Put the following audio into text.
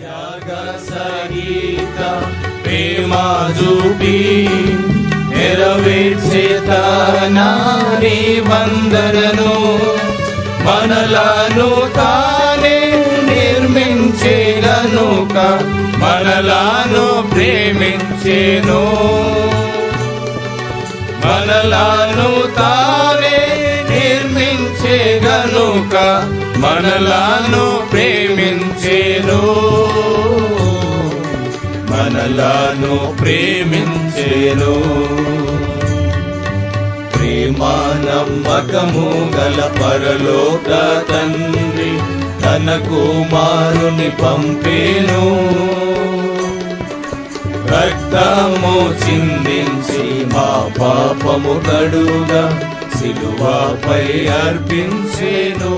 త్యాగ సహిత ప్రేమ చూపి నెరవేర్చే తన నిబంధనను మనలను తానే నిర్మించే గనుక మనలను ప్రేమించెను. మనలను తానే నిర్మించే గనుక మనలను ప్రేమించెను. మనలను ప్రేమించెను. ప్రేమ నమ్మకము గల పరలోక తండ్రి తన కుమారుని పంపేను. రక్తము చిందించి మా పాపము కడుగా సిలువపై అర్పించెను.